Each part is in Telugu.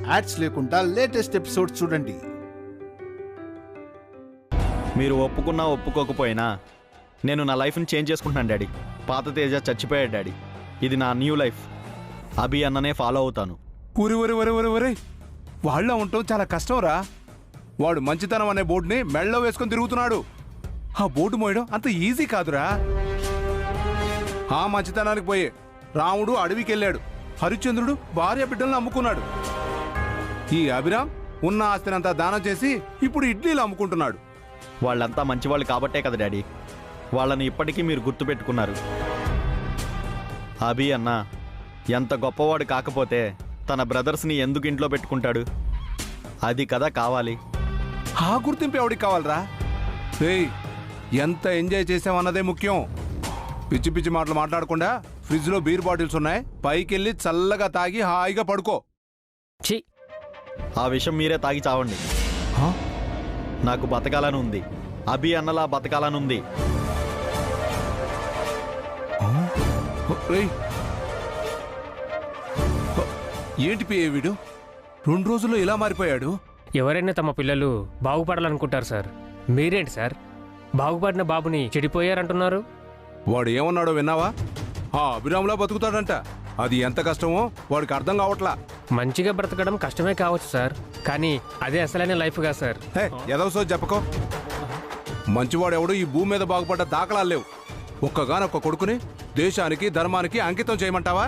యాడ్స్ లేకుండా లేటెస్ట్ ఎపిసోడ్ చూడండి. మీరు ఒప్పుకున్నా ఒప్పుకోకపోయినా నేను నా లైఫ్ని చేంజ్ చేసుకుంటున్నాను డాడీ. పాత తేజ చచ్చిపోయాడు డాడీ. ఇది నా న్యూ లైఫ్. అభి అన్ననే ఫాలో అవుతాను. ఊరి వాళ్ళ ఉండటం చాలా కష్టం రా. వాడు మంచితనం అనే బోర్డుని మెళ్ళలో వేసుకొని తిరుగుతున్నాడు. ఆ బోర్డు మోయడం అంత ఈజీ కాదురా. ఆ మంచితనానికి పోయే రాముడు అడవికి వెళ్ళాడు. హరిశ్చంద్రుడు భార్య బిడ్డలను అమ్ముకున్నాడు. ఈ అభిరామ్ ఉన్న ఆస్తినంతా దానం చేసి ఇప్పుడు ఇడ్లీలు అమ్ముకుంటున్నాడు. వాళ్ళంతా మంచివాళ్ళు కాబట్టే కదా డాడీ వాళ్ళని ఇప్పటికీ మీరు గుర్తుపెట్టుకున్నారు. అభి అన్న ఎంత గొప్పవాడు కాకపోతే తన బ్రదర్స్ని ఎందుకు ఇంట్లో పెట్టుకుంటాడు? అది కదా కావాలి. ఆ గుర్తింపు ఎవడికి కావాలరా? ఎంత ఎంజాయ్ చేసామన్నదే ముఖ్యం. పిచ్చి పిచ్చి మాటలు మాట్లాడకుండా ఫ్రిడ్జ్లో బీర్ బాటిల్స్ ఉన్నాయి, పైకెళ్ళి చల్లగా తాగి హాయిగా పడుకో. ఆ విషయం మీరే తాగి చావండి. నాకు బతకాలని ఉంది. అభి అన్నలా బతకాలని ఉంది. ఏంటి పిఏ వీడు 2 రోజుల్లో ఇలా మారిపోయాడు? ఎవరైనా తమ పిల్లలు బాగుపడాలనుకుంటారు సార్. మీరేంటి సార్ బాగుపడిన బాబుని చెడిపోయారంటున్నారు? వాడు ఏమన్నాడో విన్నావా? ఆ అభిరామ్లా బతుకుతాడంట. అది ఎంత కష్టమో వాడికి అర్థం కావట్లా. మంచిగా బ్రతకడం కష్టమే కావచ్చు సార్, కానీ అదే అసలైన లైఫ్గా సార్. ఎదవసో చెప్పకో. మంచివాడెవడు ఈ భూమి మీద బాగుపడ్డ దాఖలాలు లేవు. ఒక్కగానొక్క కొడుకుని దేశానికి ధర్మానికి అంకితం చేయమంటావా?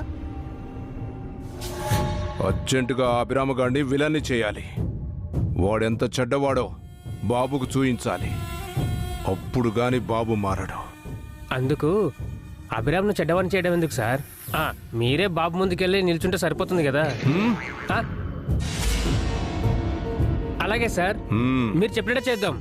అర్జెంటుగా అభిరామ గారిని విలన్ని చేయాలి. వాడెంత చెడ్డవాడో బాబుకు చూయించాలి. అప్పుడు గాని బాబు మారడు. అందుకు అభిరామ్ను చెడ్డవాణి చేయడం ఎందుకు సార్? మీరే బాబు ముందుకెళ్ళి నిల్చుంటే సరిపోతుంది కదా. అలాగే సార్, మీరు చెప్పినట్టే చేద్దాం.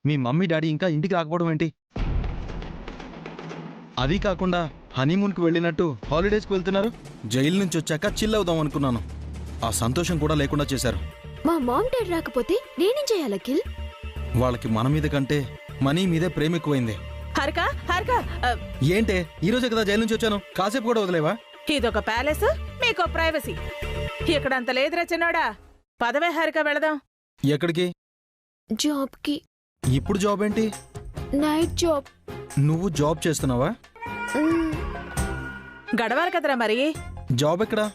మీ మమ్మీ డాడీ ఇంకా ఇంటికి రాకపోవడం ఏంటి? అది కాకుండా హనీమూన్కి వెళ్ళినట్టు హాలిడేస్కి వెళ్తున్నారు. జైలు నుంచి వచ్చాక చిల్ అవుదాం అనుకున్నాను. ఆ సంతోషం కూడా లేకుండా చేశారు. మా మామ్ డాడ్ రాకపోతే నేనేం చేయాలి అఖిల్? వాళ్ళకి మన మీద కంటే మనీ మీదే ప్రేమ ఎక్కువైంది. ఏంటే ఈరోజే కదా జైలు నుంచి వచ్చాను, కాసేపు కూడా వదిలేవా? ఇదొక ప్యాలెస్, మీకో ప్రైవసీ. ఇక్కడంత లేదురా చిన్నోడా. పదవే హారిక, వెళదాం. ఎక్కడికి? జాబ్ కి. ఇప్పుడు జాబ్ ఏంటి? Night job. నువ్వు జాబ్ చేస్తున్నావా? గడవాలి కదరా మరి. జాబ్ ఎక్కడా?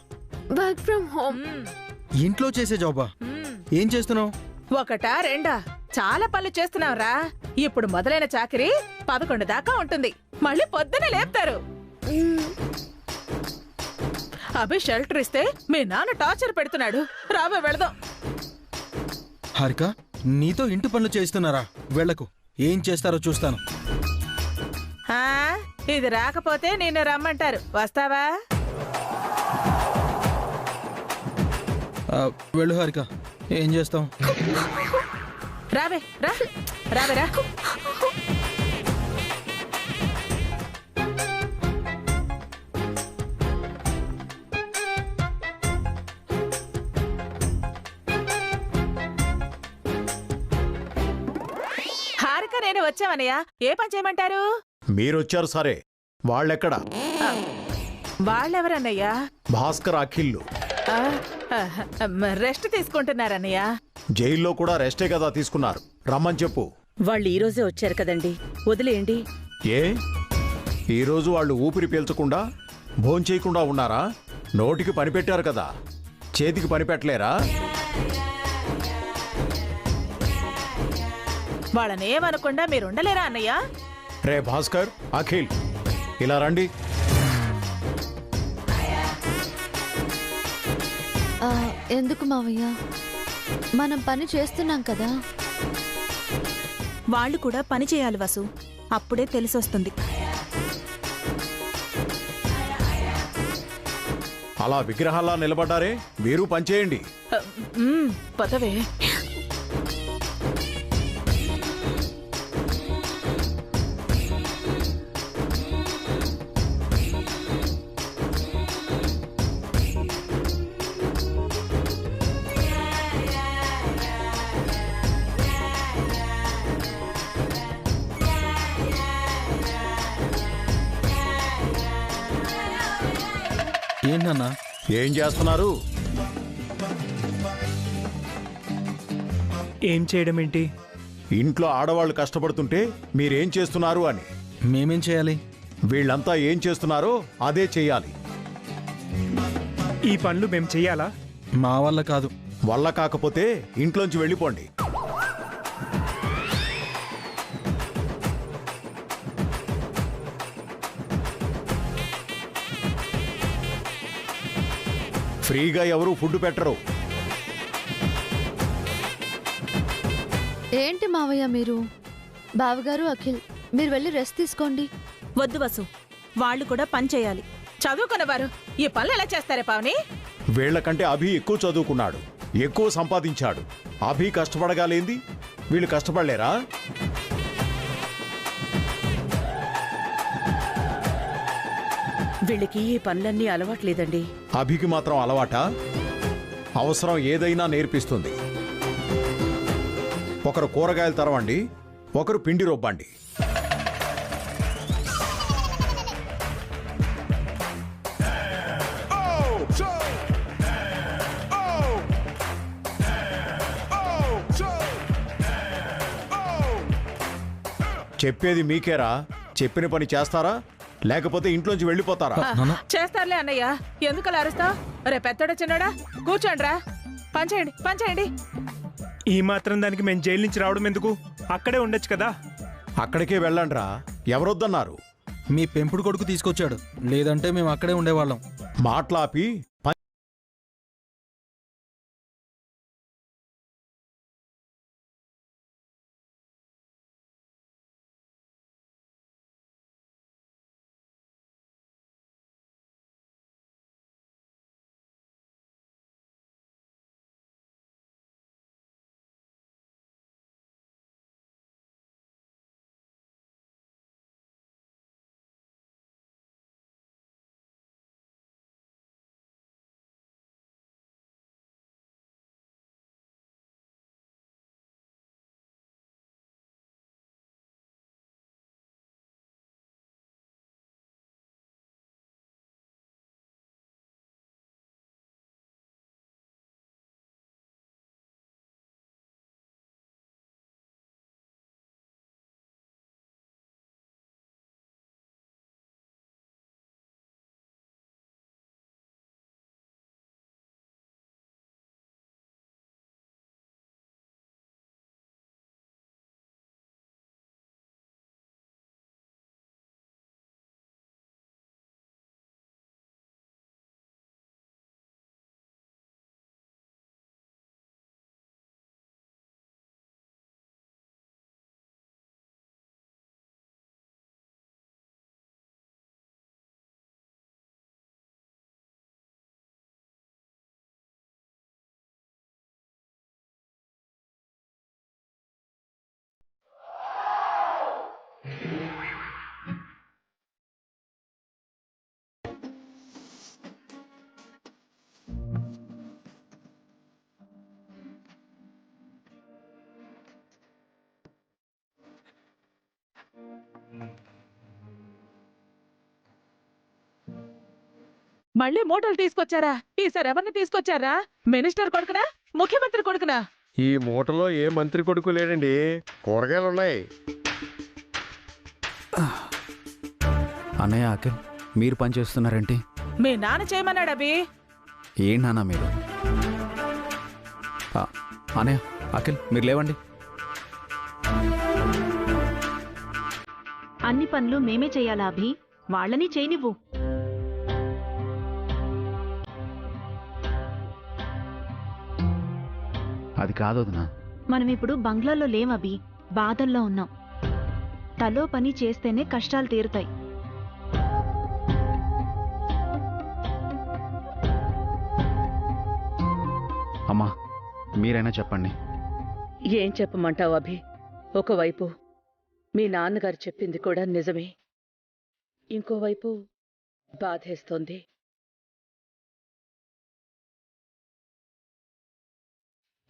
Work from home. ఇంట్లో చేసే జాబా? ఏం చేస్తున్నావు? ఒకటా రెండా చాలా పనులు చేస్తున్నావురా. ఇప్పుడు మొదలైన చాకరీ 11 దాకా ఉంటుంది. మళ్ళీ పొద్దునే లేపుతారు. అభి షెల్టర్ ఇస్తే మీ నాన్న టార్చర్ పెడుతున్నాడు. రాబో వెళదాం. హారిక, నీతో ఇంటి పనులు చేస్తున్నారా? వెళ్లకు, ఏం చేస్తారో చూస్తాను. ఇది రాకపోతే నిన్ను రమ్మంటారు. వస్తావా? వెళ్ళు హారిక, ఏం చేస్తాం? రావే రా, రావే రా. హారిక నేను వచ్చామన్నయ్య. ఏ పని చేయమంటారు? మీరొచ్చారు సరే, వాళ్ళెక్కడ? వాళ్ళెవరన్నయ్యా? భాస్కర్, అఖిల్లు రెస్ట్ తీసుకుంటున్నారన్నయ్య. జైల్లో కూడా రెస్టే కదా తీసుకున్నారు. రమ్మని చెప్పు. వాళ్ళు ఈ రోజే వచ్చారు కదండి, వదిలేయండి. ఏ ఈరోజు వాళ్ళు ఊపిరి పీల్చకుండా భోంచేయకుండా ఉన్నారా? నోటికి పని పెట్టారు కదా, చేతికి పని పెట్టలేరా? వాళ్ళనేమనకుండా మీరుండలేరా అన్నయ్య? రే భాస్కర్, అఖిల్, ఇలా రండి. ఎందుకు మావయ్య? మనం పని చేస్తున్నాం కదా. వాళ్ళు కూడా పని చేయాలి వసు, అప్పుడే తెలిసొస్తుంది. అలా విగ్రహాల్లా నిలబడ్డారే, మీరు పనిచేయండి. పదవే. ఏంటన్నా? ఏం చేస్తున్నారు? ఏం చేయడం ఏంటి? ఇంట్లో ఆడవాళ్ళు కష్టపడుతుంటే మీరేం చేస్తున్నారు అని. మేమేం చేయాలి? వీళ్ళంతా ఏం చేస్తున్నారో అదే చెయ్యాలి. ఈ పనులు మేము చెయ్యాలా? మా వల్ల కాదు. వల్ల కాకపోతే ఇంట్లోంచి వెళ్ళిపోండి. ఫ్రీగా ఎవరు ఫుడ్ పెట్టరు. ఏంటి మావయ్య మీరు? బావగారు, అఖిల్ మీరు వెళ్ళి రెస్ట్ తీసుకోండి. వద్దు వసు, వాళ్ళు కూడా పని చేయాలి. చదువుకున్నవారు ఈ పనులు ఎలా చేస్తారే పావని? వీళ్లకంటే అభి ఎక్కువ చదువుకున్నాడు, ఎక్కువ సంపాదించాడు. అభి కష్టపడగాలేంది, వీళ్ళు కష్టపడలేరా? వీళ్ళకి ఈ పనులన్నీ అలవాట్లేదండి. అభికి మాత్రం అలవాటా? అవసరం ఏదైనా నేర్పిస్తుంది. ఒకరు కూరగాయలు తరవండి, ఒకరు పిండి రుబ్బండి. చెప్పేది మీకేరా? చెప్పిన పని చేస్తారా లేకపోతే ఇంట్లోంచి వెళ్ళిపోతారా? చేస్తారులే అన్నయ్య, ఎందుకలా అరుస్తావు? రే పెద్దోడా చిన్నోడా, కూర్చోండ్రా. పనిచేయండి పనిచేయండి. ఈ మాత్రం దానికి మేము జైలు నుంచి రావడం ఎందుకు? అక్కడే ఉండొచ్చు కదా. అక్కడికే వెళ్ళండ్రా, ఎవరొద్దన్నారు? మీ పెంపుడు కొడుకు తీసుకొచ్చాడు, లేదంటే మేము అక్కడే ఉండేవాళ్ళం. మాట్లాపి మళ్ళీ మూటలు తీసుకొచ్చారా? ఈసారి ఎవరిని తీసుకొచ్చారా? మినిస్టర్ కొడుకునా, ముఖ్యమంత్రి కొడుకునా? ఈ మూటలో ఏ మంత్రి కొడుకు లేడండి, కూరగాయలు ఉన్నాయి. అన్నయ్య అఖిల్, మీరు పని చేస్తున్నారేంటి? మీ నాన్న చేయమన్నాడు అభి. ఏంటి నాన్న మీరు? అన్నయ్య అఖిల్, మీరు లేవండి. అన్ని పనులు మేమే చెయ్యాలా అభి? వాళ్ళని చేయనివ్వు. అది కాదు వదినా. మనం ఇప్పుడు బంగ్లాలో లేం అభి, బాధల్లో ఉన్నాం. తలో పని చేస్తేనే కష్టాలు తీరుతాయి. అమ్మా మీరైనా చెప్పండి. ఏం చెప్పమంటావు అభి? ఒకవైపు మీ నాన్నగారు చెప్పింది కూడా నిజమే, ఇంకోవైపు బాధేస్తోంది.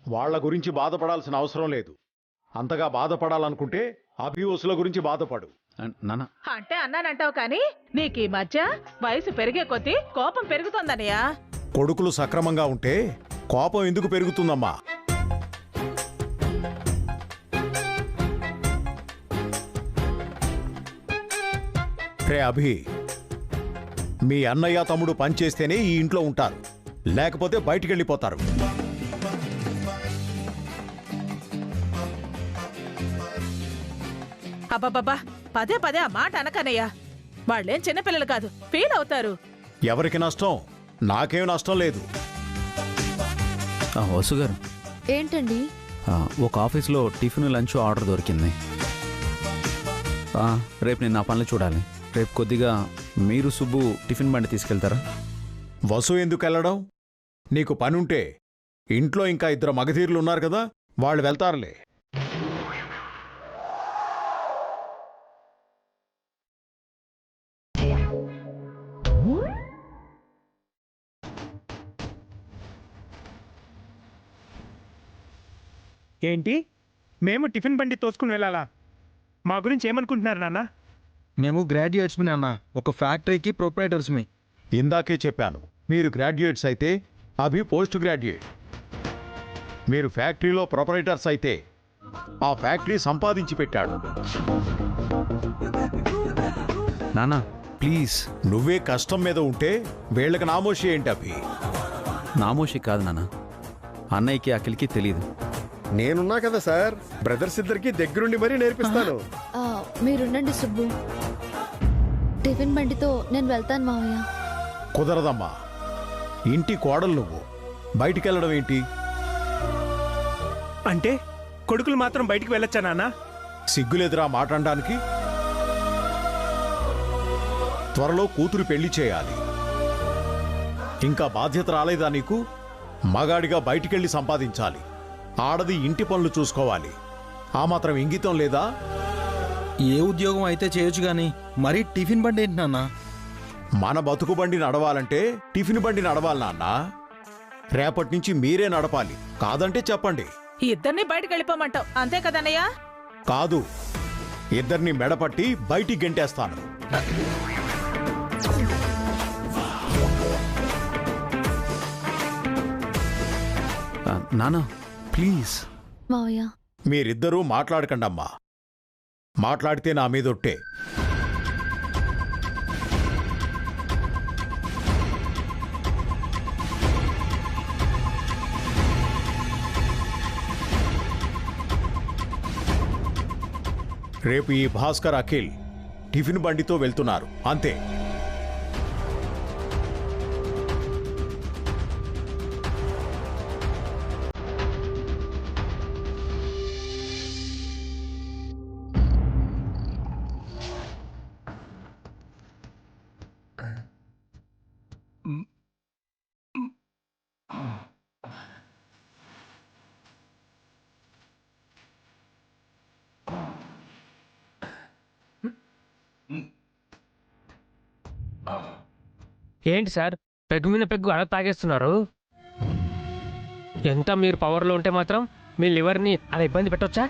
వాళ్ళ గురించి బాధపడాల్సిన అవసరం లేదు. అంతగా బాధపడాలనుకుంటే అభివసుల గురించి బాధపడు. నాన్న అంటే అన్నానంటావు కానీ నీకు ఈ మధ్య వయసు పెరిగే కొద్దీ కోపం పెరుగుతోందన్నయ్యా. కొడుకులు సక్రమంగా ఉంటే కోపం ఎందుకు పెరుగుతుందమ్మా? రే అభి, మీ అన్నయ్య తమ్ముడు పనిచేస్తేనే ఈ ఇంట్లో ఉంటారు, లేకపోతే బయటికి వెళ్ళిపోతారు. అబ్బబ్బబ్బా, పదే పదే ఆ మాట అనకనయ్యా. వాళ్ళేం చిన్నపిల్లలు కాదు, ఫీల్ అవుతారు. ఎవరికి నష్టం? నాకేం నష్టం లేదు. వసు గారు, ఏంటండి? ఒక ఆఫీస్లో టిఫిన్ లంచ్ ఆర్డర్ దొరికింది. రేపు నేను నా పనులు చూడాలి. రేపు కొద్దిగా మీరు సుబ్బు టిఫిన్ బండి తీసుకెళ్తారా? వసు ఎందుకు వెళ్ళడం? నీకు పనుంటే ఇంట్లో ఇంకా 2 మగధీరులు ఉన్నారు కదా, వాళ్ళు వెళ్తారులే. ఏంటి, మేము టిఫిన్ బండి తోసుకుని వెళ్ళాలా? మా గురించి ఏమనుకుంటున్నారు నాన్న? మేము గ్రాడ్యుయేట్స్మి నాన్న, ఒక ఫ్యాక్టరీకి ప్రొపరేటర్స్మి. ఇందాకే చెప్పాను, మీరు గ్రాడ్యుయేట్స్ అయితే అభి పోస్ట్ గ్రాడ్యుయేట్. మీరు ఫ్యాక్టరీలో ప్రొపరేటర్స్ అయితే ఆ ఫ్యాక్టరీ సంపాదించి పెట్టాడు. నాన్న ప్లీజ్. నువ్వే కష్టం మీద ఉంటే వీళ్ళకి నామోషి ఏంటి అభి? నామోషి కాదు నాన్న, అన్నయ్యకి అఖిల్కి తెలీదు. నేనున్నా కదా సార్, బ్రదర్స్ ఇద్దరికి దగ్గరుండి మరీ నేర్పిస్తాను. మీరుండండి సుబ్బు, టిఫిన్ బండితో నేను వెళ్తాను మావయ్య. కుదరదమ్మా, ఇంటి కోడలు నువ్వు, బయటికెళ్ళడం ఏంటి? అంటే కొడుకులు మాత్రం బయటికి వెళ్ళొచ్చా నాన్న? సిగ్గులేదురా మాట్లాడడానికి? త్వరలో కూతురు పెళ్లి చేయాలి. ఇంకా బాధ్యత రాలేదా నీకు? మగాడిగా బయటికెళ్ళి సంపాదించాలి, ఆడది ఇంటి పనులు చూసుకోవాలి. ఆ మాత్రం ఇంగితం లేదా? ఏ ఉద్యోగం అయితే చేయొచ్చు గాని మరీ టిఫిన్ బండి ఏంటి నాన్న? మన బతుకు బండి నడవాలంటే టిఫిన్ బండి నడవాలి నాన్న. రేపటి నుంచి మీరే నడపాలి, కాదంటే చెప్పండి. ఇద్దరిని బయటకు వెళ్ళిపోమంటావు అంతే కదన్నయ్యా? కాదు, ఇద్దరిని మెడపట్టి బయటికి గెంటేస్తాను. నాన్న ప్లీజ్. మావయ్య, మీరిద్దరూ మాట్లాడకండమ్మా. మాట్లాడితే నా మీదొట్టే. రేపు ఈ భాస్కర్ అఖిల్ టిఫిన్ బండితో వెళ్తున్నారు, అంతే. ఏంటి సార్, పెగ్గు మీద పెగ్గు అలా తాగేస్తున్నారు? ఎంత మీరు పవర్లో ఉంటే మాత్రం మీ లివర్ని అలా ఇబ్బంది పెట్టొచ్చా?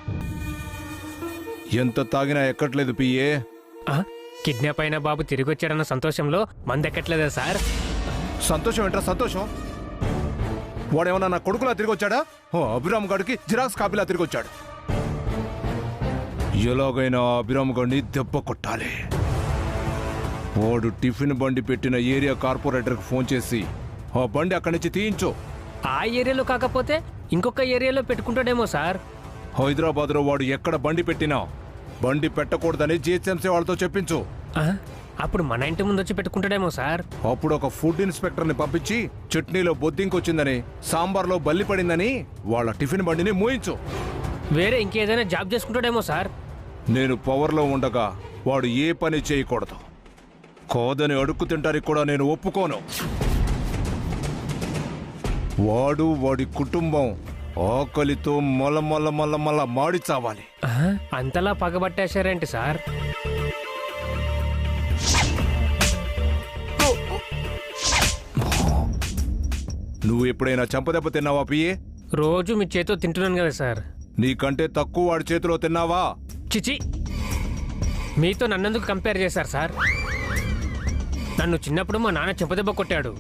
ఎంత తాగినా ఎక్కట్లేదు పియ్యే. కిడ్నాప్ అయిన బాబు తిరిగి వచ్చారన్న సంతోషంలో మందెక్కట్లేదా సార్? సంతోషం ఏంట్రా సంతోషం? వాడేమన్నా నా కొడుకులా తిరిగి వచ్చాడా? అభిరామ్ గడికి జిరాక్స్ కాపీలా తిరిగి వచ్చాడు. ఎలాగైనా అభిరామ్ గడిని దెబ్బ కొట్టాలి. వాడు టిఫిన్ బండి పెట్టిన ఏరియా కార్పొరేటర్కి ఫోన్ చేసి ఆ బండి అక్కడి నుంచి తీయించు. ఆ ఏరియాలో కాకపోతే ఇంకొక ఏరియాలో పెట్టుకుంటాడేమో సార్. హైదరాబాద్లో వాడు ఎక్కడ బండి పెట్టినా బండి పెట్టకూడదని జిహెచ్ఎంసీ వాళ్ళతో చెప్పించు. అప్పుడు మన ఇంటి ముందు వచ్చి పెట్టుకుంటాడేమో సార్. అప్పుడు ఒక ఫుడ్ ఇన్స్పెక్టర్ని పంపించి చట్నీలో బొద్దింకొచ్చిందని, సాంబార్లో బల్లి పడిందని వాళ్ళ టిఫిన్ బండిని మూయించు. వేరే ఇంకేదైనా జాబ్ చేసుకుంటాడేమో సార్. నేను పవర్లో ఉండగా వాడు ఏ పని చేయకూడదు. కాదని అడుక్కు తింటానికి కూడా నేను ఒప్పుకోను. వాడు వాడి కుటుంబం ఆకలితో మల్ల మాడి చావాలి. అంతలా పగబట్టేశారేంటి సార్? నువ్వు ఎప్పుడైనా చంపదెబ్బ తిన్నావా పిఏ? రోజు మీ చేతితో తింటున్నాను కదా సార్. నీకంటే తక్కువ వాడి చేతిలో తిన్నావా? చిచి, మీతో నన్నెందుకు కంపేర్ చేశారు సార్? నన్ను చిన్నప్పుడు మా నాన్న చెంపదెబ్బ కొట్టాడు,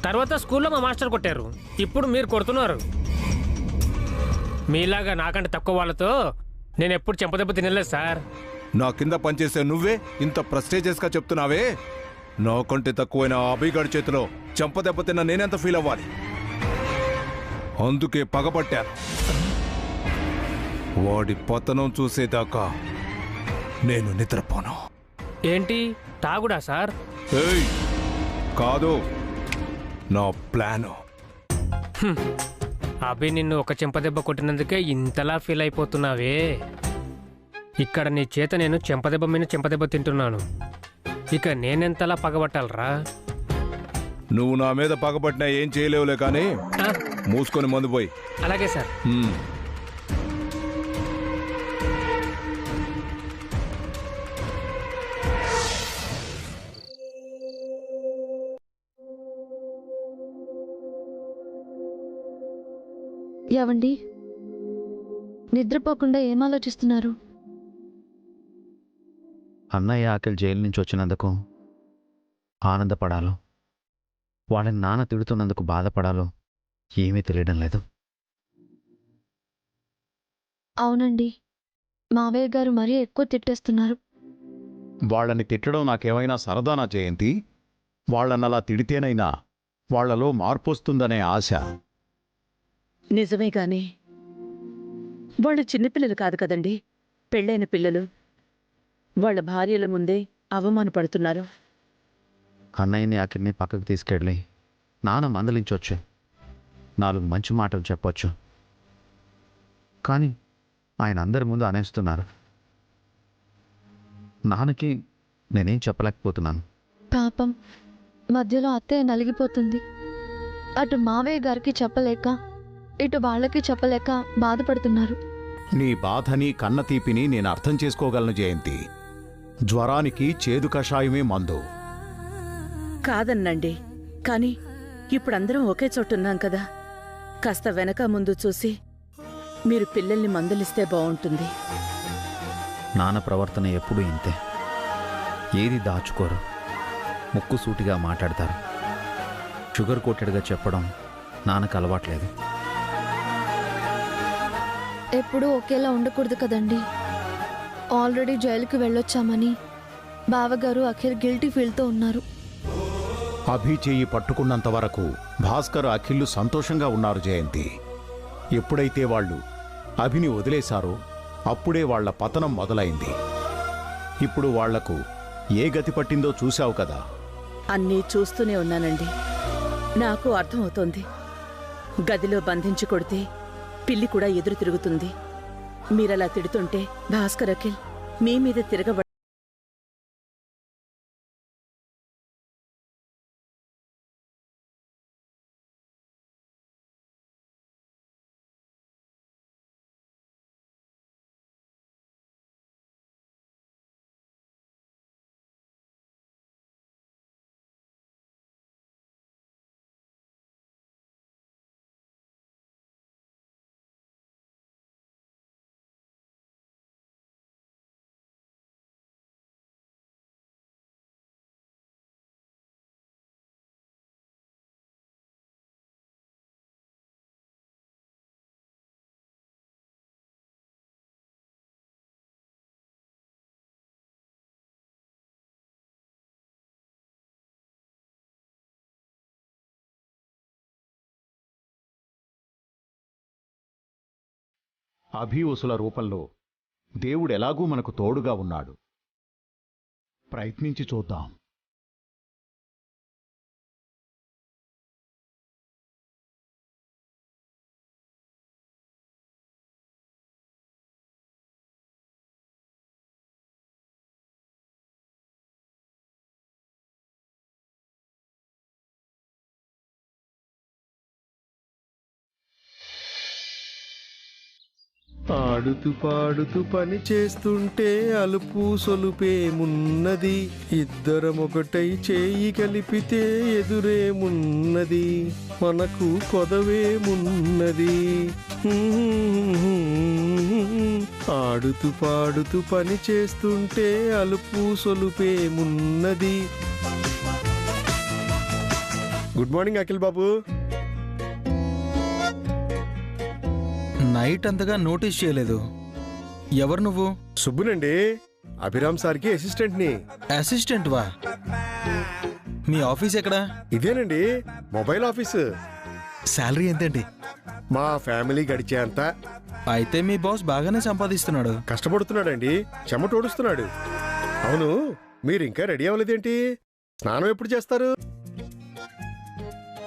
తర్వాత స్కూల్లో మా మాస్టర్ కొట్టారు, ఇప్పుడు మీరు కొడుతున్నారు. మీలాగా నాకంటే తక్కువ వాళ్ళతో నేను ఎప్పుడు చెంపదెబ్బ తినలేదు సార్. నా కింద పనిచేసే నువ్వే ఇంత ప్రెస్టేజియస్గా చెప్తున్నావే. నాకంటే తక్కువైన అభిగాడి చేతిలో చెంపదెబ్బ తిన్న నేనెంత ఫీల్ అవ్వాలి? అందుకే పగబట్టాను. వాడి పతనం చూసేదాకా నేను నిద్రపోను. ఏంటి, తాగుడా సార్? ఏయ్, కాదు, నా ప్లాను. అభి నిన్ను ఒక చెంపదెబ్బ కొట్టినందుకే ఇంతలా ఫీల్ అయిపోతున్నావే. ఇక్కడ నీ చేత నేను చెంపదెబ్బ మీద చెంపదెబ్బ తింటున్నాను. ఇక నేనెంతలా పగబట్టాలరా? నువ్వు నా మీద పగబట్టినా ఏం చేయలేవులే, కానీ మూసుకొని మందు పోయి. అలాగే సార్. ఏవండి, నిద్రపోకుండా ఏం ఆలోచిస్తున్నారు? అన్నయ్య అఖిల్ జైలు నుంచి వచ్చినందుకు ఆనందపడాలో, వాళ్ళని నాన్న తిడుతున్నందుకు బాధపడాలో ఏమీ తెలియడం లేదు. అవునండి, మావయ్య గారు మరీ ఎక్కువ తిట్టేస్తున్నారు. వాళ్ళని తిట్టడం నాకేమైనా సరదానా జయంతి? వాళ్ళనలా తిడితేనైనా వాళ్లలో మార్పు వస్తుందనే ఆశ. నిజమే గాని వాళ్ళు చిన్నపిల్లలు కాదు కదండి, పెళ్ళైన పిల్లలు. వాళ్ళ భార్యల ముందే అవమానపడుతున్నారు. అన్నయ్యని అఖిల్ని పక్కకు తీసుకెళ్ళి నాన్న మందలించవచ్చు, 4 మంచి మాటలు చెప్పొచ్చు. కానీ ఆయన అందరి ముందు అనేస్తున్నారు. నాన్నకి నేనేం చెప్పలేకపోతున్నాను. పాపం, మధ్యలో అత్తయ్య నలిగిపోతుంది. అటు మావయ్య గారికి చెప్పలేక, ఇటు వాళ్ళకి చెప్పలేక బాధపడుతున్నారు. నీ బాధని కన్నతీపిని నేను అర్థం చేసుకోగలను జయంతి. జ్వరానికి చేదు కషాయమే మందు. కాదన్నండి, కానీ ఇప్పుడందరం ఒకే చోటున్నాం కదా. కాస్త వెనక ముందు చూసి మీరు పిల్లల్ని మందలిస్తే బాగుంటుంది. నాన్న ప్రవర్తన ఎప్పుడూ ఇంతే, ఏది దాచుకోరు, ముక్కుసూటిగా మాట్లాడతారు. షుగర్ కోటెడ్గా చెప్పడం నాన్నకు అలవాట్లేదు. ఎప్పుడూ ఒకేలా ఉండకూడదు కదండి. ఆల్రెడీ జైలుకి వెళ్ళొచ్చామని బావగారు అఖిల్ గిల్టీ ఫీల్తో ఉన్నారు. అభి చెయ్యి పట్టుకున్నంత వరకు భాస్కర్ అఖిల్లు సంతోషంగా ఉన్నారు జయంతి. ఎప్పుడైతే వాళ్ళు అభిని వదిలేశారో అప్పుడే వాళ్ల పతనం మొదలైంది. ఇప్పుడు వాళ్లకు ఏ గతి పట్టిందో చూశావు కదా. అన్నీ చూస్తూనే ఉన్నానండి, నాకు అర్థమవుతోంది. గదిలో బంధించి కొడితే పిల్లి కూడా ఎదురు తిరుగుతుంది. మీరలా తిడుతుంటే భాస్కర్ అఖిల్ మీ మీద తిరగబ అభివసుల రూపంలో దేవుడెలాగూ మనకు తోడుగా ఉన్నాడు. ప్రయత్నించి చూద్దాం. ఆడుతూ పాడుతూ పని చేస్తుంటే అలుపు సొలుపేమున్నది, ఇద్దరం ఒకటై చేయి కలిపితే ఎదురేమున్నది, మనకు కొదవేమున్నది. ఆడుతూ పాడుతూ పని చేస్తుంటే అలుపు సొలుపేమున్నది. గుడ్ మార్నింగ్ అఖిల్ బాబు. నైట్ అంతగా నోటీస్ చేయలేదు. ఎవరు నువ్వు? సుబ్బునండి, అభిరామ్ సార్కి అసిస్టెంట్ని. అసిస్టెంట్ వా? మీ ఆఫీస్ ఎక్కడా? ఇదేనండి, మొబైల్ ఆఫీసు. శాలరీ ఎంతండి? మా ఫ్యామిలీ గడిచేంత. అయితే మీ బాస్ బాగానే సంపాదిస్తున్నాడు. కష్టపడుతున్నాడండి, చెమటోడుస్తున్నాడు. అవును, మీరు ఇంకా రెడీ అవ్వలేదేంటి? స్నానం ఎప్పుడు చేస్తారు?